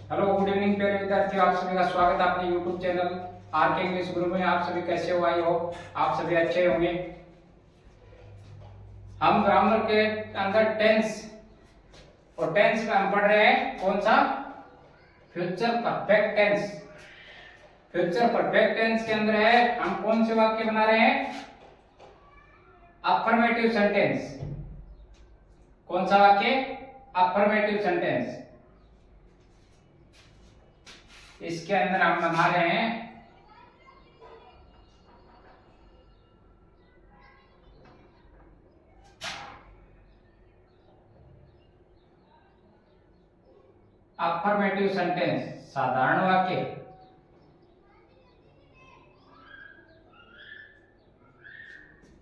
Hello good evening प्यारे विद्यार्थियों, आप सभी का स्वागत है अपने यूट्यूब चैनल आर के इंग्लिश गुरु में। आप सभी कैसे हो? आई हो आप सभी अच्छे होंगे। हम ग्रामर के अंदर टेंस और टेंस में हम पढ़ रहे हैं कौन सा? Future perfect tense. Future perfect tense के अंदर है हम कौन से वाक्य बना रहे हैं? Affirmative sentence. कौन सा वाक्य? Affirmative sentence. इसके अंदर हम बना रहे हैं अफर्मेटिव सेंटेंस, साधारण वाक्य।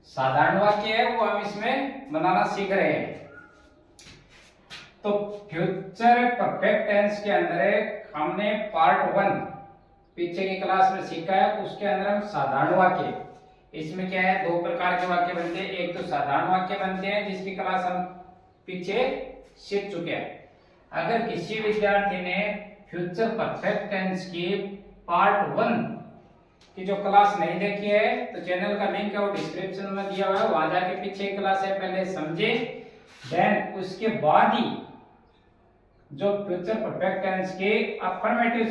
साधारण वाक्य है वो हम इसमें बनाना सीख रहे हैं। तो फ्यूचर परफेक्ट टेंस के अंदर हमने पार्ट 1 पीछे की क्लास में सीखा है, उसके अंदर हम साधारण वाक्य। इसमें क्या है, दो प्रकार के वाक्य बनते हैं। एक तो साधारण वाक्य बनते हैं जिसकी क्लास हम पीछे सीख चुके हैं। अगर किसी विद्यार्थी ने फ्यूचर परफेक्ट टेंस की पार्ट 1 की जो क्लास नहीं देखी है तो चैनल का लिंक है वो डिस्क्रिप्शन में दिया हुआ है, वहां जाके पीछे क्लास है पहले समझे, देन उसके बाद ही जो फ्यूचर परफेक्ट टेंस के अफर्मेटिव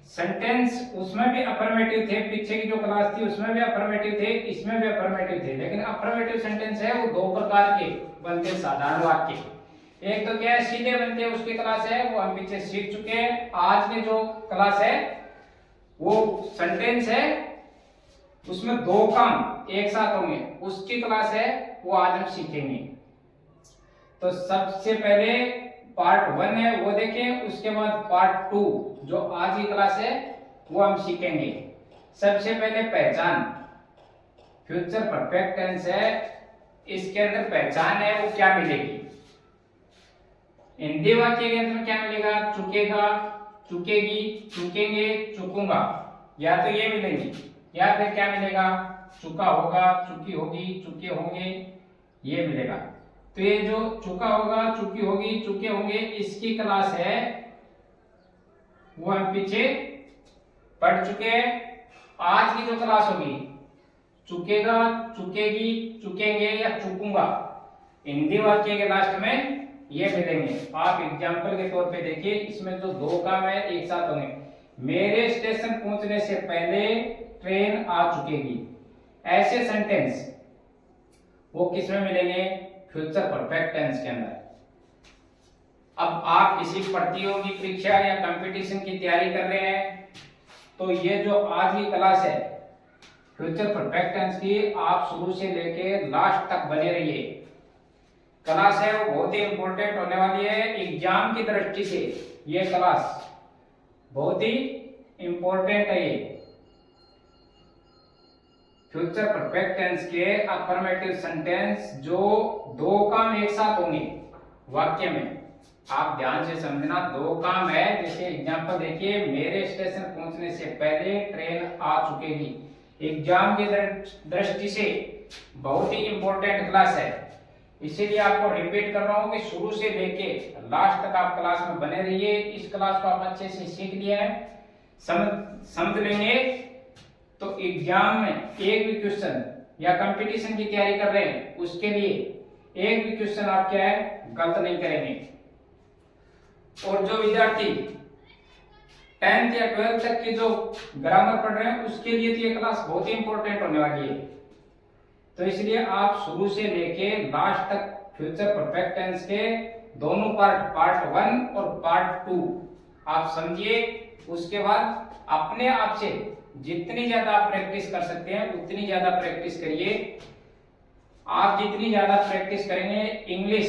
सेंटेंस उसमें भी अफर्मेटिव थे। पीछे की जो क्लास थी उसमें भी अफर्मेटिव थे, इसमें भी अफर्मेटिव थे। लेकिन अफर्मेटिव सेंटेंस है वो दो प्रकार के बनते हैं साधारण वाक्य। एक तो क्या है, सीधे बनते हैं, उसकी क्लास है वो हम पीछे सीख चुके हैं। आज की जो क्लास है वो सेंटेंस है उसमें दो काम एक साथ होंगे, उसकी क्लास है वो आज हम सीखेंगे। तो सबसे पहले पार्ट 1 है वो देखें, उसके बाद पार्ट 2 जो आज की क्लास है वो हम सीखेंगे। सबसे पहले पहचान। फ्यूचर परफेक्ट टेंस है, इसके अंदर पहचान है वो क्या मिलेगी? हिंदी वाक्य के अंदर क्या मिलेगा? चुकेगा, चुकेगी, चुकेंगे, चुकूंगा, या तो ये मिलेंगी, या फिर क्या मिलेगा? चुका होगा, चुकी होगी, चुके होंगे, ये मिलेगा। तो ये जो चुका होगा, चुकी होगी, चुके होंगे, इसकी क्लास है वो हम पीछे पढ़ चुके हैं। आज की जो क्लास होगी चुकेगा, चुकेगी, चुकेंगे या चुकूंगा, हिंदी वाक्य के लास्ट में ये मिलेंगे। आप एग्जाम्पल के तौर पे देखिए, इसमें जो दो काम है एक साथ होंगे। मेरे स्टेशन पहुंचने से पहले ट्रेन आ चुकेगी। ऐसे सेंटेंस वो किस में मिलेंगे? फ्यूचर परफेक्ट टेंस के अंदर। अब आप किसी प्रतियोगी परीक्षा या कंपटीशन की तैयारी कर रहे हैं तो ये जो आज की क्लास है फ्यूचर परफेक्ट टेंस की, आप शुरू से लेके लास्ट तक बने रहिए। क्लास है वो बहुत ही इंपॉर्टेंट होने वाली है एग्जाम की दृष्टि से। ये क्लास बहुत ही इंपॉर्टेंट है। ये फ्यूचर परफेक्ट टेंस के अफर्मेटिव सेंटेंस जो दो काम एक साथ होंगे वाक्य में, आप ध्यान से समझना। दो काम है, जैसे एग्जांपल देखिए, मेरे स्टेशन पहुंचने से पहले ट्रेन आ चुकेगी। एग्जाम की दृष्टि से बहुत ही इंपॉर्टेंट क्लास है, इसीलिए आपको रिपीट कर रहा हूं कि शुरू से लेके लास्ट तक आप क्लास में बने रहिए। इस क्लास को आप अच्छे से सीख लिया है, समझ लेंगे तो एग्जाम में एक भी क्वेश्चन या कंपटीशन की तैयारी कर रहे हैं उसके लिए एक भी क्वेश्चन आप क्या है गलत नहीं करेंगे। और जो विद्यार्थी 10th या 12th तक की जो ग्रामर पढ़ रहे हैं उसके लिए तो ये क्लास बहुत ही इंपॉर्टेंट होने वाली है। तो इसलिए आप शुरू से लेके लास्ट तक फ्यूचर परफेक्ट टेंस के दोनों पार्ट 1 और पार्ट 2 आप समझिए। उसके बाद अपने आप से जितनी ज्यादा आप प्रैक्टिस कर सकते हैं उतनी ज्यादा प्रैक्टिस करिए। आप जितनी ज्यादा प्रैक्टिस करेंगे इंग्लिश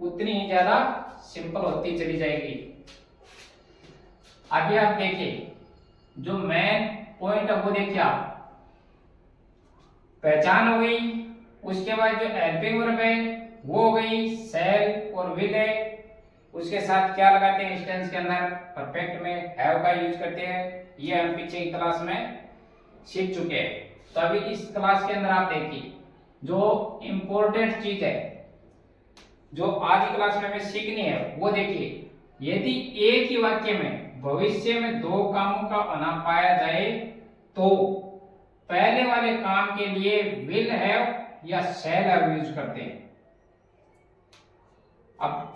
उतनी ही ज्यादा सिंपल होती चली जाएगी। आगे आप देखिए, जो मेन पॉइंट है वो देखिए आप, पहचान हो गई, उसके बाद जो हेल्पिंग वर्ब है वो हो गई, शैल और विल है, उसके साथ क्या लगाते हैं इस टेंस के अंदर? परफेक्ट में हैव का यूज करते हैं। ये हम पीछे की क्लास में सीख चुके हैं। तो अभी इस क्लास के अंदर आप देखिए जो इंपॉर्टेंट चीज है जो आज की क्लास में हमें सीखनी है वो देखिए। यदि एक ही वाक्य में भविष्य में दो कामों का होना पाया जाए तो पहले वाले काम के लिए विल हैव या शैल हैव यूज करते हैं। अब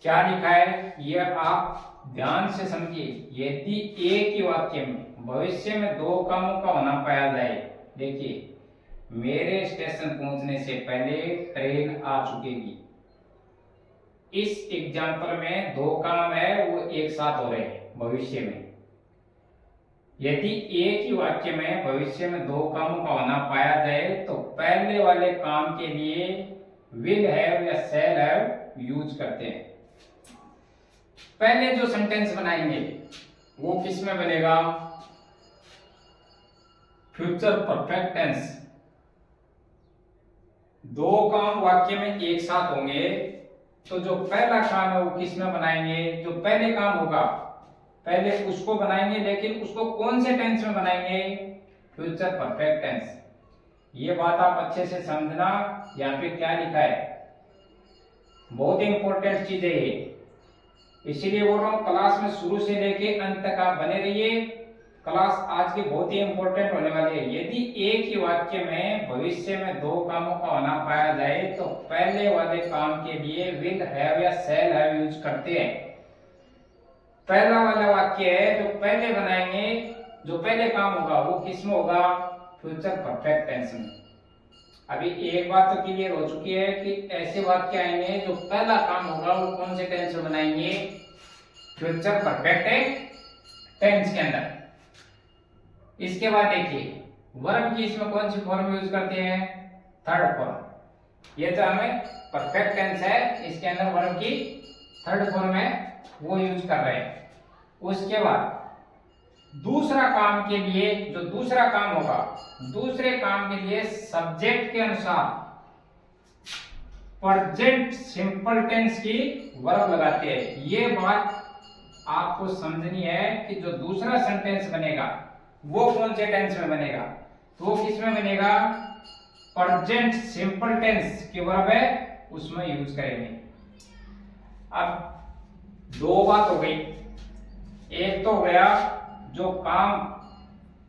क्या लिखा है यह आप ध्यान से समझिए। यदि एक ही वाक्य में भविष्य में दो कामों का होना पाया जाए, देखिए मेरे स्टेशन पहुंचने से पहले ट्रेन आ चुकेगी। इस एग्जाम्पल में दो काम है वो एक साथ हो रहे हैं भविष्य में। यदि एक ही वाक्य में भविष्य में दो कामों का होना पाया जाए तो पहले वाले काम के लिए विल हैव या शैल हैव यूज करते हैं। पहले जो सेंटेंस बनाएंगे वो किस में बनेगा? Future perfect tense. दो काम वाक्य में एक साथ होंगे तो जो पहला काम है वो किस में बनाएंगे? जो पहले काम होगा पहले उसको बनाएंगे, लेकिन उसको कौन से टेंस में बनाएंगे? Future perfect tense. ये बात आप अच्छे से समझना। यहाँ पे क्या लिखा है, बहुत इंपॉर्टेंट चीज है ये, इसीलिए बोल रहा हूं क्लास में शुरू से लेके अंत तक आप बने रहिए। क्लास आज की बहुत ही इंपॉर्टेंट होने वाली है। यदि एक ही वाक्य में भविष्य में दो कामों का होना पाया जाए तो पहले वाले काम के लिए विल हैव या शैल हैव यूज करते हैं। पहला वाला वाक्य है जो पहले बनाएंगे, जो पहले काम होगा वो किस में होगा? फ्यूचर परफेक्ट टेंस में। अभी एक बात तो क्लियर हो चुकी है कि ऐसे वाक्य आएंगे जो पहला काम होगा वो कौन से टेंस में बनाएंगे? फ्यूचर परफेक्ट टेंस के अंदर। इसके बाद देखिए वर्ब की इसमें कौन सी फॉर्म यूज करते हैं? Third form. ये तो हमें परफेक्ट टेंस है, इसके अंदर वर्ब की थर्ड फॉर्म है वो यूज कर रहे हैं। उसके बाद दूसरा काम के लिए जो दूसरा काम होगा, दूसरे काम के लिए सब्जेक्ट के अनुसार प्रेजेंट सिंपल टेंस की वर्ब लगाते हैं। ये बात आपको समझनी है कि जो दूसरा सेंटेंस बनेगा वो कौन से टेंस में बनेगा? तो वो किस में बनेगा? प्रेजेंट सिंपल टेंस की वर्ब है उसमें यूज करेंगे। अब दो बात हो गई। एक तो हो गया जो काम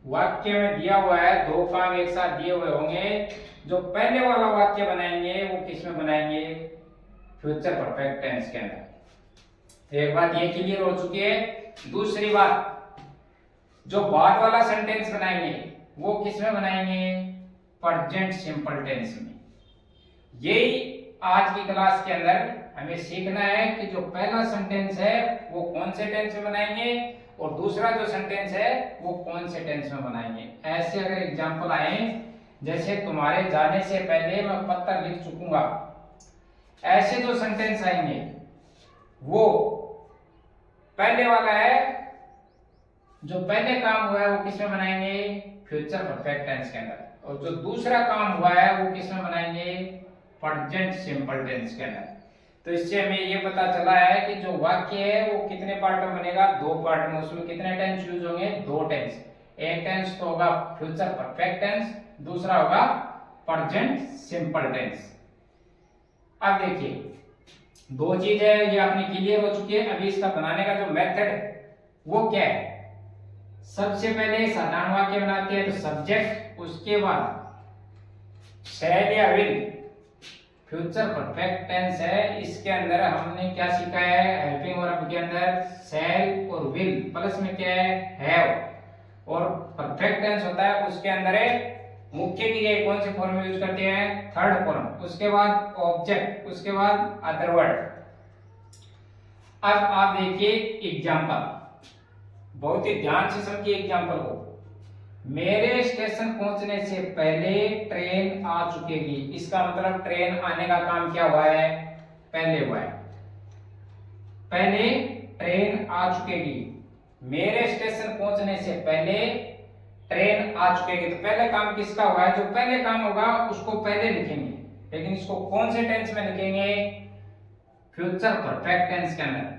वाक्य में दिया हुआ है, दो काम एक साथ दिए हुए होंगे, जो पहले वाला वाक्य बनाएंगे वो किस में बनाएंगे? फ्यूचर परफेक्ट टेंस के अंदर। एक बात ये क्लियर हो चुकी है। दूसरी बात जो बाद वाला सेंटेंस बनाएंगे वो किस में बनाएंगे? प्रेजेंट सिंपल टेंस में। यही आज की क्लास के अंदर हमें सीखना है कि जो पहला सेंटेंस है वो कौन से टेंस में बनाएंगे और दूसरा जो सेंटेंस है वो कौन से टेंस में बनाएंगे। ऐसे अगर एग्जांपल आए, जैसे तुम्हारे जाने से पहले मैं पत्र लिख चुकूंगा, ऐसे जो सेंटेंस आएंगे वो पहले वाला है, जो पहले काम हुआ है वो किस में बनाएंगे? फ्यूचर परफेक्ट टेंस के अंदर। और जो दूसरा काम हुआ है वो किस में बनाएंगे? प्रेजेंट सिंपल टेंस के अंदर। तो इससे हमें ये पता चला है कि जो वाक्य है वो कितने पार्ट में बनेगा? दो पार्ट में। उसमें कितने टेंस यूज होंगे? दो टेंस। एक टेंस तो होगा फ्यूचर परफेक्ट टेंस, दूसरा होगा प्रेजेंट सिंपल टेंस। अब देखिए दो चीज है ये अपनी क्लियर हो चुकी है। अभी इसका बनाने का जो मेथड है वो क्या है? सबसे पहले साधारण वाक्य बनाते हैं तो सब्जेक्ट, उसके बाद शैल या विल। फ्यूचर परफेक्ट टेंस है, इसके अंदर हमने क्या सीखा है? हेल्पिंग वर्ब के अंदर शैल और विल, प्लस में क्या है? हैव। और परफेक्ट टेंस होता है उसके अंदर है मुख्य क्रिया कौन से फॉर्म यूज करते हैं? Third form. उसके बाद ऑब्जेक्ट, उसके बाद अदर वर्ड। अब आप देखिए एग्जांपल, बहुत ही ध्यान से समझिए एग्जांपल को। मेरे स्टेशन पहुंचने से पहले ट्रेन आ चुकेगी। इसका मतलब ट्रेन आने का काम क्या हुआ है? पहले हुआ है। पहले ट्रेन आ चुकेगी। मेरे स्टेशन पहुंचने से पहले ट्रेन आ चुकेगी। तो पहले काम किसका हुआ है? जो पहले काम होगा उसको पहले लिखेंगे, लेकिन इसको कौन से टेंस में लिखेंगे? फ्यूचर परफेक्ट टेंस के अंदर।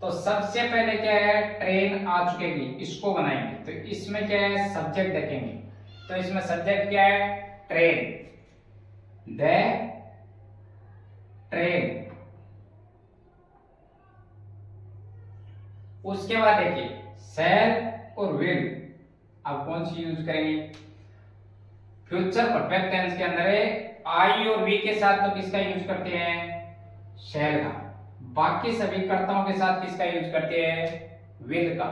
तो सबसे पहले क्या है? ट्रेन आ चुकेगी, इसको बनाएंगे। तो इसमें क्या है? सब्जेक्ट देखेंगे। तो इसमें सब्जेक्ट क्या है? ट्रेन। द ट्रेन उसके बाद देखिए शैल और विल, अब कौन सी यूज करेंगे? फ्यूचर परफेक्ट टेंस के अंदर है आई और वी के साथ तो किसका यूज करते हैं? शैल का। बाकी सभी कर्ताओं के साथ किसका यूज करते हैं? विल का।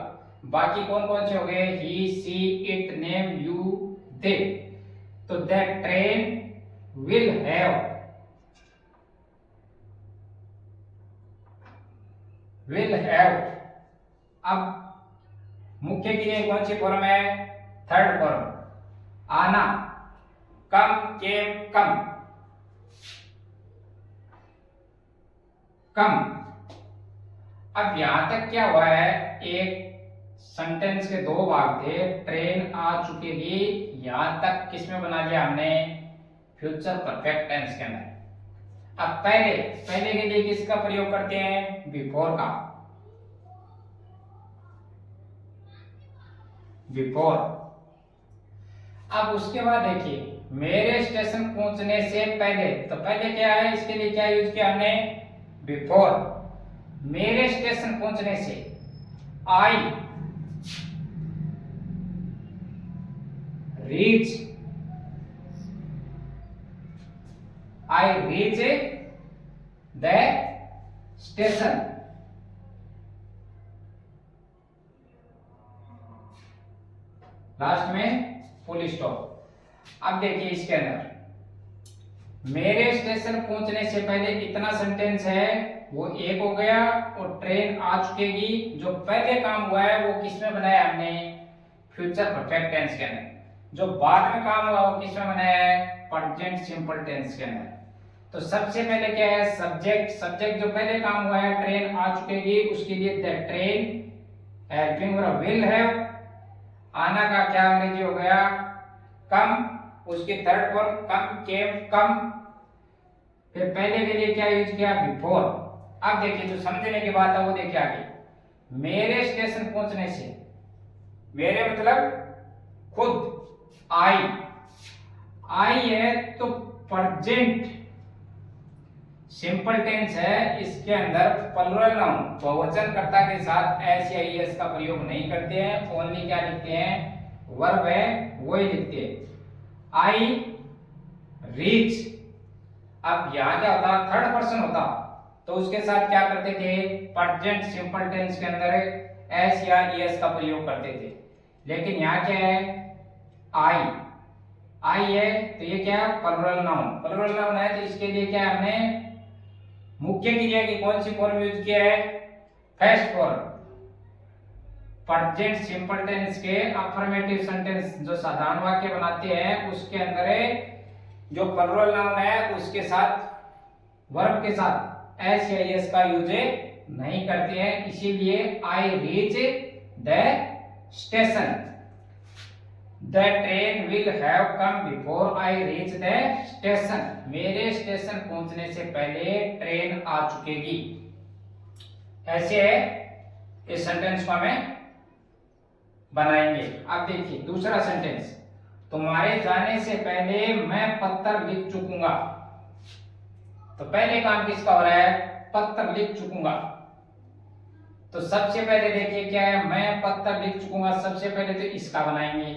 बाकी कौन कौन से हो गए? ही, सी, इट, नेम, यू, दे। तो that train will have, will have. अब मुख्य क्रिया कौन सी फॉर्म है? Third form. आना, कम, केम, कम, कम। अब यहां तक क्या हुआ है? एक सेंटेंस के दो भाग थे, ट्रेन आ चुकेगी, यहां तक किसमें बना लिया हमने? फ्यूचर परफेक्ट टेंस के अंदर। अब पहले पहले के लिए किसका प्रयोग करते हैं? बिफोर का। बिफोर। अब उसके बाद देखिए मेरे स्टेशन पहुंचने से पहले, तो पहले क्या है? इसके लिए क्या यूज किया हमने? बिफोर। मेरे स्टेशन पहुंचने से, I reach, I reach the station. Last में फुल स्टॉप। अब देखिए इसके अंदर मेरे स्टेशन पहुंचने से पहले इतना सेंटेंस है, वो एक हो गया, और ट्रेन आ चुकेगी जो पहले काम हुआ है वो किसमें बनाया हमने? फ्यूचर परफेक्ट टेंस के अंदर। जो बाद में काम हुआ वो किसमें बनाया है? प्रेजेंट सिंपल टेंस के अंदर। तो सबसे पहले क्या है? सब्जेक्ट। सब्जेक्ट जो पहले काम हुआ है, ट्रेन आ चुकेगी, उसके लिए द ट्रेन हैविंग और विल हैव। आना का क्या अंग्रेजी हो गया? कम। उसकी थर्ड फॉर्म कम, केम, कम। फिर पहले के लिए क्या यूज किया? बिफोर। अब देखिए जो समझने की बात है वो देखिए आगे। मेरे स्टेशन पहुंचने से, मेरे मतलब खुद, आई, आई है तो प्रेजेंट सिंपल टेंस है, इसके अंदर प्लुरल नाउन बहुवचनकर्ता के साथ एस या ईएस का प्रयोग नहीं करते हैं, ओनली क्या लिखते हैं? वर्ब है वो ही लिखते हैं। I reach. अब यहां क्या होता? थर्ड पर्सन होता तो उसके साथ क्या करते थे? प्रेजेंट सिंपल टेंस के अंदर एस या ईएस का प्रयोग करते थे। लेकिन यहाँ क्या है? आई, आई है तो ये क्या है? Plural noun. प्लुरल नाउन है तो इसके लिए क्या है? हमने मुख्य क्रिया की कौन सी फॉर्म यूज किया है? First form. Present simple tense के अफर्मेटिव सेंटेंस जो साधारण वाक्य बनाते हैं उसके अंदर जो प्लुरल नाउन है उसके साथ, वर्ब के साथ एस या एस का यूज नहीं करते हैं, इसीलिए I reach the station, the train will have come before I reach the station. मेरे स्टेशन पहुंचने से पहले ट्रेन आ चुकेगी। ऐसे है इस सेंटेंस को हमें बनाएंगे। अब देखिए दूसरा सेंटेंस, तुम्हारे जाने से पहले मैं पत्र लिख चुकूंगा। तो पहले काम किसका हो रहा है? पत्र लिख चुकूंगा। तो सबसे पहले देखिए क्या है? मैं पत्र लिख चुकूंगा, सबसे पहले तो इसका बनाएंगे।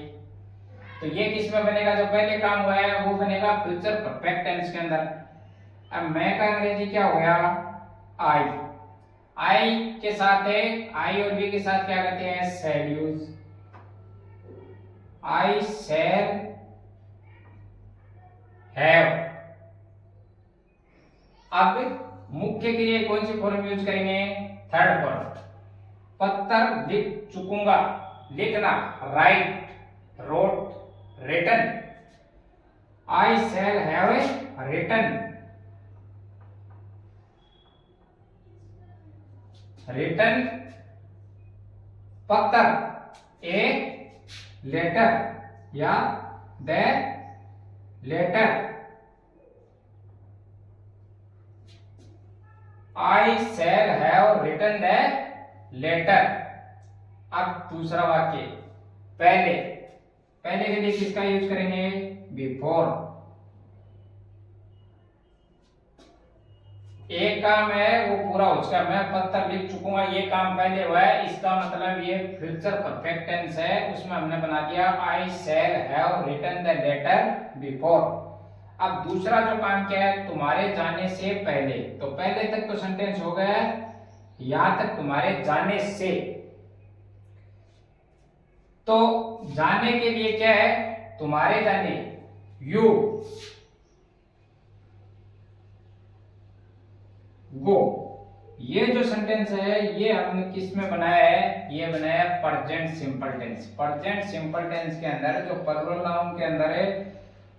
तो ये किसमें बनेगा? जो पहले काम हुआ है वो बनेगा फ्यूचर परफेक्ट टेंस के अंदर। अब मैं का अंग्रेजी क्या हो गया? आई। आई के साथ है, आई और बी के साथ क्या करते हैं? Shall use. I shall have. अब मुख्य क्रिया कौन सी फॉर्म यूज करेंगे? Third form. पत्र लिख चुकूंगा, लिखना, write, wrote, written. I shall have written, written पत्र, ए लेटर या the letter. I shall have written the letter. अब दूसरा वाक्य, पहले, पहले के लिए किसका यूज करेंगे? बिफोर। एक काम है वो पूरा हो चुका, मैं पत्थर लिख चुका, ये काम पहले हुआ है, इसका मतलब ये फ्यूचर परफेक्ट टेंस है, उसमें हमने बना दिया I shall have written the letter before. अब दूसरा जो काम क्या है, तुम्हारे जाने से पहले, तो पहले तक तो सेंटेंस हो गया, यहां तक तुम्हारे जाने से, तो जाने के लिए क्या है, तुम्हारे जाने यू गो। ये जो सेंटेंस है ये हमने किस में बनाया है, ये बनाया है present simple tense. Present simple tense के अंदर जो प्लूरल नाउन के अंदर है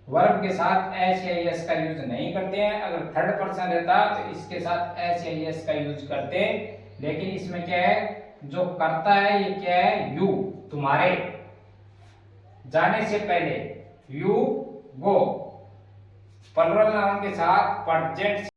वर्ब के साथ एच या एस का यूज नहीं करते हैं, अगर थर्ड पर्सन रहता तो इसके साथ एच या एस का यूज करते, लेकिन इसमें क्या है जो करता है ये क्या है, यू, तुम्हारे जाने से पहले, यू गो, प्लूरल नाउन के साथ प्रेजेंट